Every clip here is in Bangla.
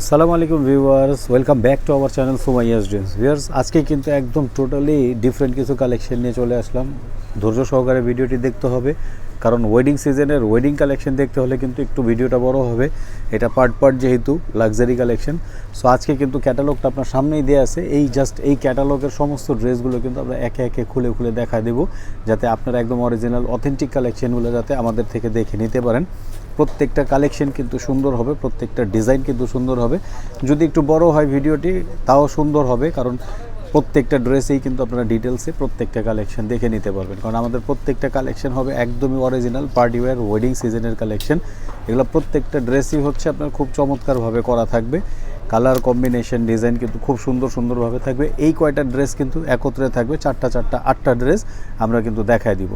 আসসালামু আলাইকুম viewers, welcome back to our channel Sumaiya's dreams. Viewers, আজকে কিন্তু একদম টোটালি ডিফারেন্ট কিছু কালেকশন নিয়ে চলে আসলাম। ধৈর্য সহকারে ভিডিওটি দেখতে হবে, কারণ ওয়েডিং সিজনের ওয়েডিং কালেকশন দেখতে হলে কিন্তু একটু ভিডিওটা বড় হবে। এটা পার্ট পার্ট যেহেতু লাক্সারি কালেকশন, সো আজকে কিন্তু ক্যাটালগটা আপনার সামনেই দেওয়া আছে। এই ক্যাটালগের সমস্ত ড্রেসগুলো কিন্তু আমরা একে একে খুলে খুলে দেখা দেবো, যাতে আপনারা একদম অরিজিনাল অথেন্টিক কালেকশনগুলো যাতে আমাদের থেকে দেখে নিতে পারেন। প্রত্যেকটা কালেকশন কিন্তু সুন্দর হবে, প্রত্যেকটা ডিজাইন কিন্তু সুন্দর হবে। যদি একটু বড় হয় ভিডিওটি তাও সুন্দর হবে, কারণ প্রত্যেকটা ড্রেসেই কিন্তু আপনারা ডিটেলসে প্রত্যেকটা কালেকশন দেখে নিতে পারবেন, কারণ আমাদের প্রত্যেকটা কালেকশন হবে একদমই অরিজিনাল পার্টি ওয়্যার ওয়েডিং সিজনের কালেকশন। এগুলো প্রত্যেকটা ড্রেসই হচ্ছে আপনার খুব চমৎকারভাবে করা থাকবে। কালার কম্বিনেশন ডিজাইন কিন্তু খুব সুন্দরভাবে থাকবে। এই কয়টা ড্রেস কিন্তু একত্রে থাকবে, চারটা 8টা ড্রেস আমরা কিন্তু দেখায় দিব।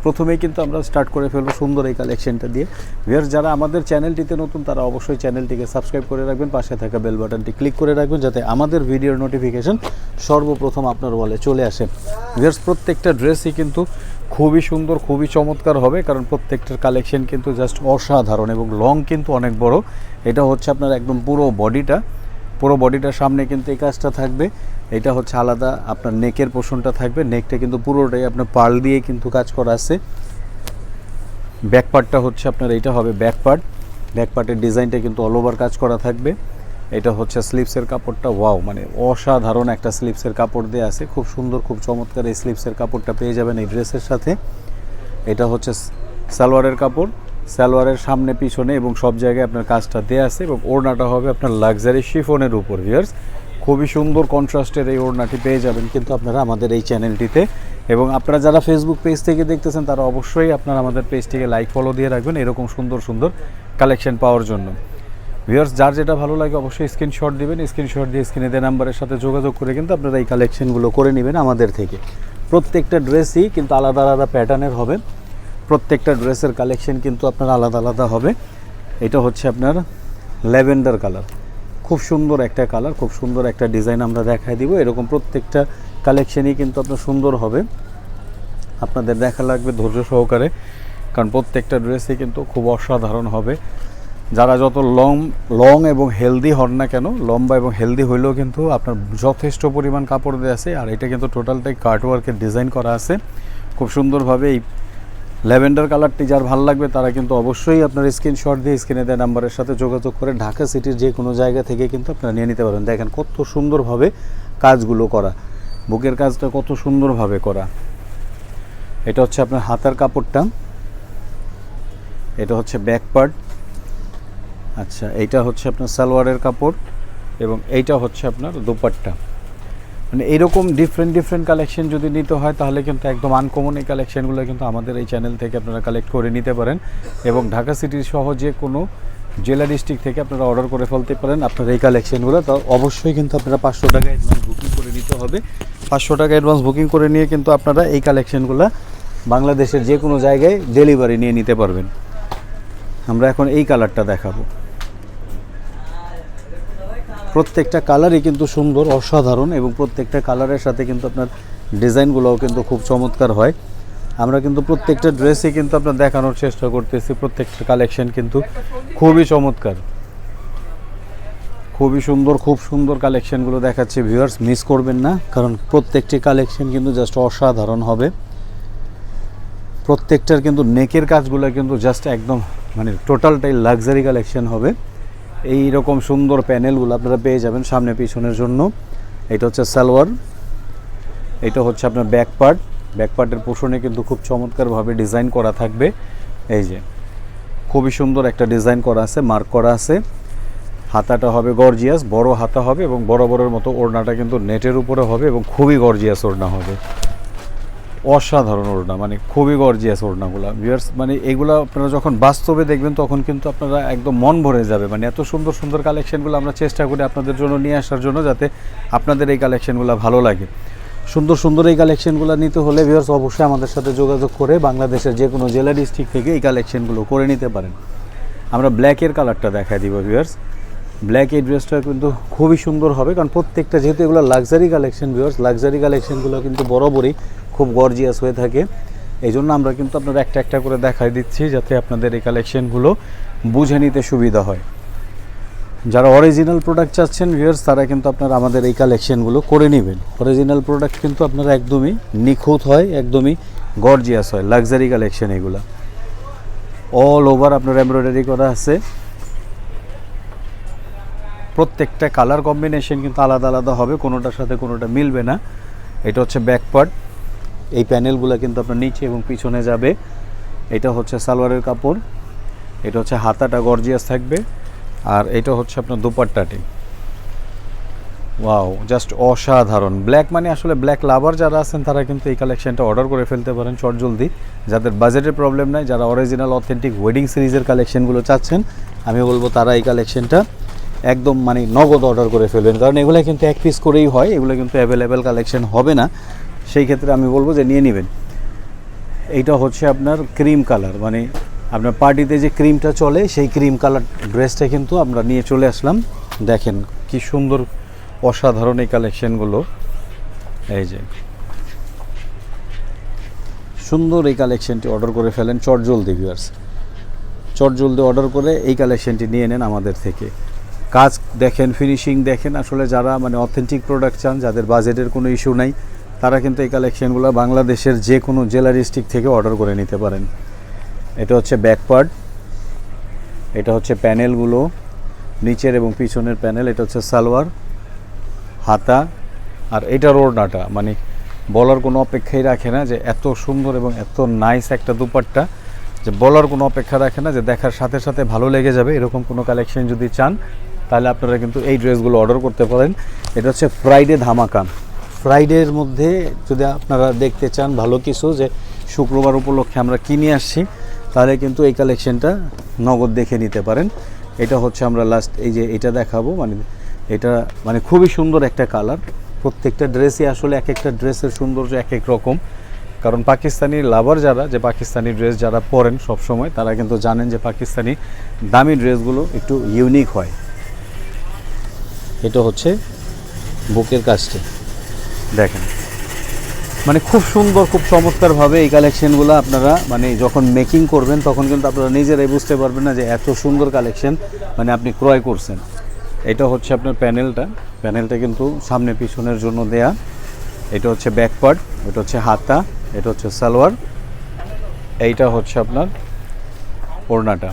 প্রথমেই কিন্তু আমরা স্টার্ট করে ফেলবো সুন্দর এই কালেকশনটা দিয়ে। ভিউয়ার্স, যারা আমাদের চ্যানেলটিতে নতুন তারা অবশ্যই চ্যানেলটিকে সাবস্ক্রাইব করে রাখবেন, পাশে থাকা বেল বাটনটি ক্লিক করে রাখবেন, যাতে আমাদের ভিডিওর নোটিফিকেশন সর্বপ্রথম আপনার ওয়ালে চলে আসে। ভিউয়ার্স, প্রত্যেকটা ড্রেসই কিন্তু খুবই সুন্দর, খুবই চমৎকার হবে, কারণ প্রত্যেকটার কালেকশন কিন্তু জাস্ট অসাধারণ এবং লং কিন্তু অনেক বড়। এটা হচ্ছে আপনার একদম পুরো বডিটার সামনে কিন্তু এই কাজটা থাকবে। এটা হচ্ছে আলাদা আপনার নেকের পোর্শনটা থাকবে। নেকটা কিন্তু পুরোটাই আপনার পার্ল দিয়ে কিন্তু কাজ করা আছে। ব্যাক পার্টটা হচ্ছে আপনার এইটা হবে ব্যাক পার্টের ডিজাইনটা কিন্তু অল ওভার কাজ করা থাকবে। এটা হচ্ছে স্লিভসের কাপড়টা, ওয়াও, মানে অসাধারণ একটা স্লিভসের কাপড় দেওয়া আছে, খুব সুন্দর, খুব চমৎকার এই স্লিভসের কাপড়টা পেয়ে যাবেন এই ড্রেসের সাথে। এটা হচ্ছে সালোয়ারের কাপড়, সালোয়ারের সামনে পিছনে এবং সব জায়গায় আপনার কাজটা দেওয়া আছে, এবং ওড়নাটা হবে আপনার লাক্সারি শিফনের উপর। ভিউয়ার্স, খুবই সুন্দর কন্ট্রাস্টের এই ওড়নাটি পেয়ে যাবেন কিন্তু আপনারা আমাদের এই চ্যানেলটিতে। এবং আপনারা যারা ফেসবুক পেজ থেকে দেখতেছেন তারা অবশ্যই আপনারা আমাদের পেজটিকে লাইক ফলো দিয়ে রাখবেন এরকম সুন্দর কালেকশন পাওয়ার জন্য। ভিউয়ার্স, যার যেটা ভালো লাগে অবশ্যই স্ক্রিনশট দিবেন, স্ক্রিনশট দিয়ে স্ক্রিনে দেওয়া নাম্বারের সাথে যোগাযোগ করে কিন্তু আপনারা এই কালেকশনগুলো করে নেবেন আমাদের থেকে। প্রত্যেকটা ড্রেসই কিন্তু আলাদা আলাদা প্যাটার্নের হবে, প্রত্যেকটা ড্রেসের কালেকশন কিন্তু আপনার আলাদা আলাদা হবে। এটা হচ্ছে আপনার ল্যাভেন্ডার কালার, খুব সুন্দর একটা কালার, খুব সুন্দর একটা ডিজাইন আমরা দেখাই দিব। এরকম প্রত্যেকটা কালেকশনই কিন্তু আপনার সুন্দর হবে, আপনাদের দেখা লাগবে ধৈর্য সহকারে, কারণ প্রত্যেকটা ড্রেসই কিন্তু খুব অসাধারণ হবে। যারা যত লং এবং হেলদি হন না কেন, লম্বা এবং হেলদি হইলেও কিন্তু আপনার যথেষ্ট পরিমাণ কাপড় দেওয়া আছে। আর এটা কিন্তু টোটালটাই কাটওয়ার্কের ডিজাইন করা আছে খুব সুন্দরভাবে। এই ল্যাভেন্ডার কালারটি যার ভালো লাগবে তারা কিন্তু অবশ্যই আপনার স্ক্রিনশট দিয়ে স্ক্রিনে দেওয়া নাম্বারের সাথে যোগাযোগ করে ঢাকা সিটির যে কোনো জায়গা থেকে কিন্তু আপনারা নিয়ে নিতে পারেন। দেখেন কত সুন্দরভাবে কাজগুলো করা, বুকের কাজটা কত সুন্দরভাবে করা। এটা হচ্ছে আপনার হাতার কাপড়টা, এটা হচ্ছে ব্যাক পার্ট। আচ্ছা, এইটা হচ্ছে আপনার সালোয়ারের কাপড় এবং এইটা হচ্ছে আপনার দোপাট্টা। মানে এইরকম ডিফারেন্ট কালেকশন যদি নিতে হয় তাহলে কিন্তু একদম আনকমন এই কালেকশনগুলো কিন্তু আমাদের এই চ্যানেল থেকে আপনারা কালেক্ট করে নিতে পারেন, এবং ঢাকা সিটির সহ যে কোনো জেলা ডিস্ট্রিক্ট থেকে আপনারা অর্ডার করে ফেলতে পারেন আপনার এই কালেকশনগুলো। তো অবশ্যই কিন্তু আপনারা 500 টাকা অ্যাডভান্স বুকিং করে নিতে হবে। 500 টাকা অ্যাডভান্স বুকিং করে নিয়ে কিন্তু আপনারা এই কালেকশনগুলো বাংলাদেশের যে কোনো জায়গায় ডেলিভারি নিয়ে নিতে পারবেন। আমরা এখন এই কালারটা দেখাবো। প্রত্যেকটা কালারই কিন্তু সুন্দর, অসাধারণ, এবং প্রত্যেকটা কালারের সাথে কিন্তু আপনার ডিজাইনগুলোও কিন্তু খুব চমৎকার হয়। আমরা কিন্তু প্রত্যেকটা ড্রেসই কিন্তু আপনার দেখানোর চেষ্টা করতেছি। প্রত্যেকটা কালেকশন কিন্তু খুবই চমৎকার, খুবই সুন্দর, খুব সুন্দর কালেকশনগুলো দেখাচ্ছি। ভিউয়ার্স, মিস করবেন না, কারণ প্রত্যেকটি কালেকশন কিন্তু জাস্ট অসাধারণ হবে। প্রত্যেকটার কিন্তু নেকের কাজগুলো কিন্তু জাস্ট একদম মানে টোটালটাই লাক্সারি কালেকশন হবে। এই রকম সুন্দর প্যানেলগুলো আপনারা পেয়ে যাবেন সামনে পিছনের জন্য। এটা হচ্ছে সালোয়ার, এটা হচ্ছে আপনার ব্যাক পার্টের পোর্শনে কিন্তু খুব চমৎকারভাবে ডিজাইন করা থাকবে। এই যে খুবই সুন্দর একটা ডিজাইন করা আছে, মার্ক করা আছে। হাতাটা হবে গর্জিয়াস, বড় হাতা হবে, এবং বড়ের মতো ওড়নাটা কিন্তু নেটের উপরে হবে এবং খুবই গর্জিয়াস ওড়না হবে, অসাধারণ ওড়না, মানে খুবই গর্জিয়াস ওড়নাগুলো। ভিউয়ার্স, মানে এগুলো আপনারা যখন বাস্তবে দেখবেন তখন কিন্তু আপনারা একদম মন ভরে যাবে। মানে এত সুন্দর কালেকশনগুলো আমরা চেষ্টা করি আপনাদের জন্য নিয়ে আসার জন্য, যাতে আপনাদের এই কালেকশনগুলো ভালো লাগে। সুন্দর এই কালেকশনগুলো নিতে হলে ভিউয়ার্স অবশ্যই আমাদের সাথে যোগাযোগ করে বাংলাদেশের যে কোনো জেলা ডিস্ট্রিক্ট থেকে এই কালেকশনগুলো করে নিতে পারেন। আমরা ব্ল্যাকের কালারটা দেখাই দিব। ভিউয়ার্স, ব্ল্যাক এই ড্রেসটা কিন্তু খুবই সুন্দর হবে, কারণ প্রত্যেকটা যেহেতু এগুলো লাক্সারি কালেকশন। ভিউয়ার্স, লাক্সারি কালেকশনগুলো কিন্তু বরাবরই খুব গর্জিয়াস হয়ে থাকে। এই জন্য আমরা কিন্তু আপনারা একটা করে দেখাই দিচ্ছি, যাতে আপনাদের এই কালেকশনগুলো বুঝে নিতে সুবিধা হয়। যারা অরিজিনাল প্রোডাক্ট চাচ্ছেন ভিউয়ার্স তারা কিন্তু আপনারা আমাদের এই কালেকশনগুলো করে নেবেন। অরিজিনাল প্রোডাক্ট কিন্তু আপনারা একদমই নিখুঁত হয়, একদমই গর্জিয়াস হয়, লাক্সারি কালেকশন এগুলো। অল ওভার আপনার এমব্রয়ডারি করা আছে, প্রত্যেকটা কালার কম্বিনেশন কিন্তু আলাদা আলাদা হবে, কোনোটার সাথে কোনোটা মিলবে না। এটা হচ্ছে ব্যাক পার্ট, এই প্যানেলগুলো কিন্তু আপনার নিচে এবং পিছনে যাবে। এটা হচ্ছে সালোয়ারের কাপড়, এটা হচ্ছে হাতাটা গর্জিয়াস থাকবে, আর এটা হচ্ছে আপনার দুপাট্টাটি। ওয়াও, জাস্ট অসাধারণ। ব্ল্যাক মানে আসলে ব্ল্যাক লাভার যারা আছেন তারা কিন্তু এই কালেকশনটা অর্ডার করে ফেলতে পারেন চটজলদি, যাদের বাজেটের প্রবলেম নাই, যারা অরিজিনাল অথেন্টিক ওয়েডিং সিরিজের কালেকশনগুলো চাচ্ছেন আমি বলবো তারা এই কালেকশনটা একদম মানে নগদ অর্ডার করে ফেলবেন, কারণ এগুলো কিন্তু এক পিস করেই হয়, এগুলো কিন্তু অ্যাভেলেবেল কালেকশন হবে না। সেই ক্ষেত্রে আমি বলবো যে নিয়ে নেবেন। এইটা হচ্ছে আপনার ক্রিম কালার, মানে আপনার পার্টিতে যে ক্রিমটা চলে সেই ক্রিম কালার ড্রেসটা কিন্তু আমরা নিয়ে চলে আসলাম। দেখেন কি সুন্দর, অসাধারণ এই কালেকশনগুলো। এই যে সুন্দর এই কালেকশনটি অর্ডার করে ফেলেন চটজলদি ভিউয়ার্স, চটজলদি অর্ডার করে এই কালেকশনটি নিয়ে নেন আমাদের থেকে। কাজ দেখেন, ফিনিশিং দেখেন, আসলে যারা মানে অথেন্টিক প্রোডাক্ট চান, যাদের বাজেটের কোনো ইস্যু নাই, তারা কিন্তু এই কালেকশনগুলো বাংলাদেশের যে কোনো জেলা ডিস্ট্রিক্ট থেকে অর্ডার করে নিতে পারেন। এটা হচ্ছে ব্যাক পার্ট, এটা হচ্ছে প্যানেলগুলো নিচের এবং পিছনের প্যানেল, এটা হচ্ছে সালোয়ার, হাতা, আর এটার ওড়নাটা মানে বলার কোনো অপেক্ষাই রাখে না যে এত সুন্দর এবং এত নাইস একটা দুপাট্টা, যে বলার কোনো অপেক্ষা রাখে না, যে দেখার সাথে সাথে ভালো লেগে যাবে। এরকম কোনো কালেকশন যদি চান তাহলে আপনারা কিন্তু এই ড্রেসগুলো অর্ডার করতে পারেন। এটা হচ্ছে ফ্রাইডে ধামাকা। ফ্রাইডের মধ্যে যদি আপনারা দেখতে চান ভালো কিছু, যে শুক্রবার উপলক্ষে আমরা কিনে আসছি, তাহলে কিন্তু এই কালেকশনটা নগদ দেখে নিতে পারেন। এটা হচ্ছে আমরা লাস্ট এই যে এটা দেখাবো, মানে এটা মানে খুবই সুন্দর একটা কালার। প্রত্যেকটা ড্রেসই আসলে এক একটা ড্রেসের সৌন্দর্য এক এক রকম, কারণ পাকিস্তানি লাভার যারা, যে পাকিস্তানি ড্রেস যারা পরেন সব সময়, তারা কিন্তু জানেন যে পাকিস্তানি দামি ড্রেসগুলো একটু ইউনিক হয়। এটা হচ্ছে বুকের কাজটি দেখেন, মানে খুব সুন্দর, খুব চমৎকারভাবে এই কালেকশনগুলো আপনারা মানে যখন মেকিং করবেন তখন কিন্তু আপনারা নিজেরাই বুঝতে পারবেন না যে এত সুন্দর কালেকশন মানে আপনি ক্রয় করছেন। এটা হচ্ছে আপনার প্যানেলটা কিন্তু সামনে পিছনের জন্য দেয়া। এটা হচ্ছে ব্যাক পার্ট, এটা হচ্ছে হাতা, এটা হচ্ছে সালোয়ার, এইটা হচ্ছে আপনার ওড়নাটা।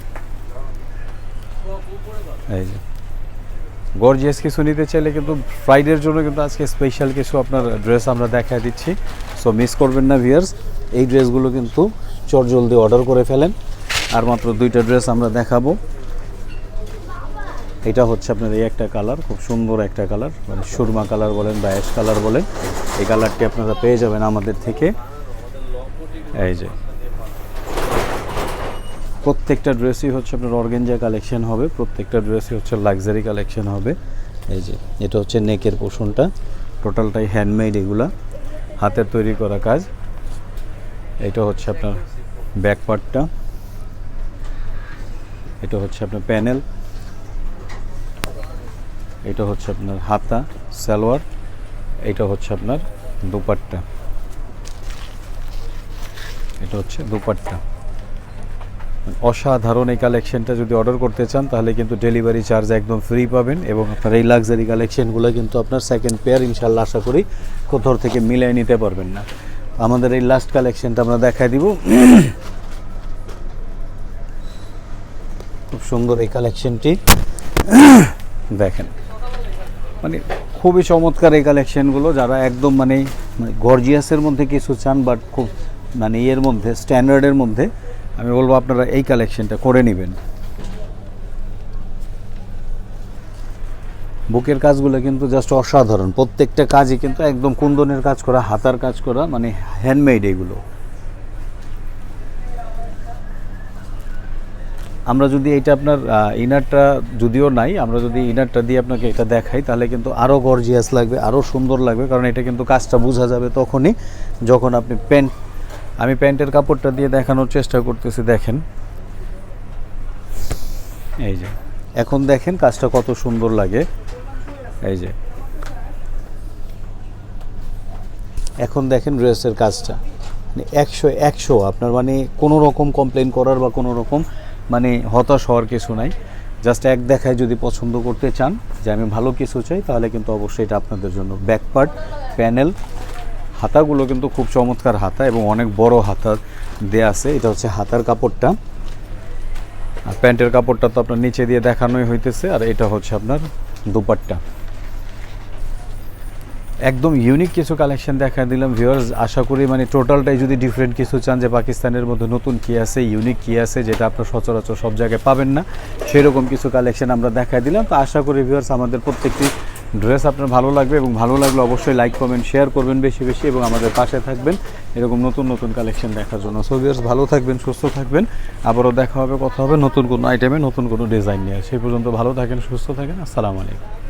এই যে গর্জিয়াস কিছু নিতে চাইলে কিন্তু ফ্রাইডের জন্য কিন্তু আজকে স্পেশাল কিছু আপনার ড্রেস আমরা দেখায় দিচ্ছি, সো মিস করবেন না ভিউয়ার্স। এই ড্রেসগুলো কিন্তু চটজলদি অর্ডার করে ফেলেন। আর মাত্র 2টা ড্রেস আমরা দেখাবো। এটা হচ্ছে আপনার এই একটা কালার, খুব সুন্দর একটা কালার, মানে সুরমা কালার বলেন বা অ্যাশ কালার বলেন, এই কালারটি আপনারা পেয়ে যাবেন আমাদের থেকে। এই যে প্রত্যেকটা ড্রেসই হচ্ছে আপনার অর্গানজা কালেকশন হবে, প্রত্যেকটা ড্রেসই হচ্ছে লাক্সারি কালেকশন হবে। এই যে এটা হচ্ছে নেকের পোর্শনটা, টোটালটাই হ্যান্ডমেড, এগুলা হাতের তৈরি করা কাজ। এটা হচ্ছে আপনার ব্যাক পার্টটা, এটা হচ্ছে আপনার প্যানেল, এটা হচ্ছে আপনার হাতা, সালোয়ার, এটা হচ্ছে আপনার দুপাট্টা, এটা হচ্ছে দুপাট্টা। অসাধারণ এই কালেকশনটা যদি অর্ডার করতে চান তাহলে কিন্তু ডেলিভারি চার্জ একদম ফ্রি পাবেন, এবং আপনার এই লাক্সারি কালেকশনগুলো কিন্তু আপনার সেকেন্ড পেয়ার ইনশাল্লাহ আশা করি কোথাও থেকে মিলিয়ে নিতে পারবেন না। আমাদের এই লাস্ট কালেকশনটা আমরা দেখাই দিব। খুব সুন্দর এই কালেকশনটি দেখেন, মানে খুবই চমৎকার এই কালেকশনগুলো। যারা একদম মানে গর্জিয়াসের মধ্যে কিছু চান বাট খুব মানে ইয়ের মধ্যে, স্ট্যান্ডার্ডের মধ্যে, আমি বলবো আপনারা এই কালেকশনটা করে নেবেন। বুকের কাজগুলো কিন্তু জাস্ট অসাধারণ, প্রত্যেকটা কাজই কিন্তু একদম কুন্দনের কাজ করা, হাতার কাজ করা, মানে হ্যান্ডমেড এগুলো। আমরা যদি এটা আপনার ইনারটা যদিও নাই, আমরা যদি ইনারটা দিয়ে আপনাকে এটা দেখাই তাহলে কিন্তু আরও গর্জিয়াস লাগবে, আরও সুন্দর লাগবে, কারণ এটা কিন্তু কাজটা বোঝা যাবে তখনই যখন আপনি আমি প্যান্টের কাপড়টা দিয়ে দেখানোর চেষ্টা করতেছি। দেখেন এই যে এখন দেখেন কাজটা কত সুন্দর লাগে। এই যে এখন দেখেন ড্রেসের কাজটা মানে 100 আপনার, মানে কোনো রকম কমপ্লেন করার বা কোনো রকম মানে হতাশ হওয়ার কিছু নাই। জাস্ট এক দেখায় যদি পছন্দ করতে চান যে আমি ভালো কিছু চাই, তাহলে কিন্তু অবশ্যই এটা আপনাদের জন্য। ব্যাক পার্ট, প্যানেল, হাতাগুলো কিন্তু খুব চমৎকার হাতা এবং অনেক বড় হাতা দেয়া আছে। এটা হচ্ছে হাতার কাপড়টা, আর প্যান্টের কাপড়টা তো আপনার নিচে দিয়ে দেখানোই হইতেছে। আর এটা হচ্ছে আপনার দুপাট্টা। একদম ইউনিক কিছু কালেকশন দেখা দিলাম ভিউয়ার্স। আশা করি মানে টোটালটাই যদি ডিফারেন্ট কিছু চান, যে পাকিস্তানের মধ্যে নতুন কী আছে, ইউনিক কী আছে, যেটা আপনার সচরাচর সব জায়গায় পাবেন না, সেরকম কিছু কালেকশন আমরা দেখা দিলাম। তো আশা করি ভিউয়ার্স আমাদের প্রত্যেকটি ড্রেস আপনার ভালো লাগবে, এবং ভালো লাগলে অবশ্যই লাইক কমেন্ট শেয়ার করবেন বেশি বেশি, এবং আমাদের পাশে থাকবেন এরকম নতুন নতুন কালেকশন দেখার জন্য। সো ভিউয়ার্স ভালো থাকবেন, সুস্থ থাকবেন, আবারও দেখা হবে, কথা হবে নতুন কোনো আইটেমে, নতুন কোনো ডিজাইন নিয়ে। সেই পর্যন্ত ভালো থাকেন, সুস্থ থাকেন, আসসালামু আলাইকুম।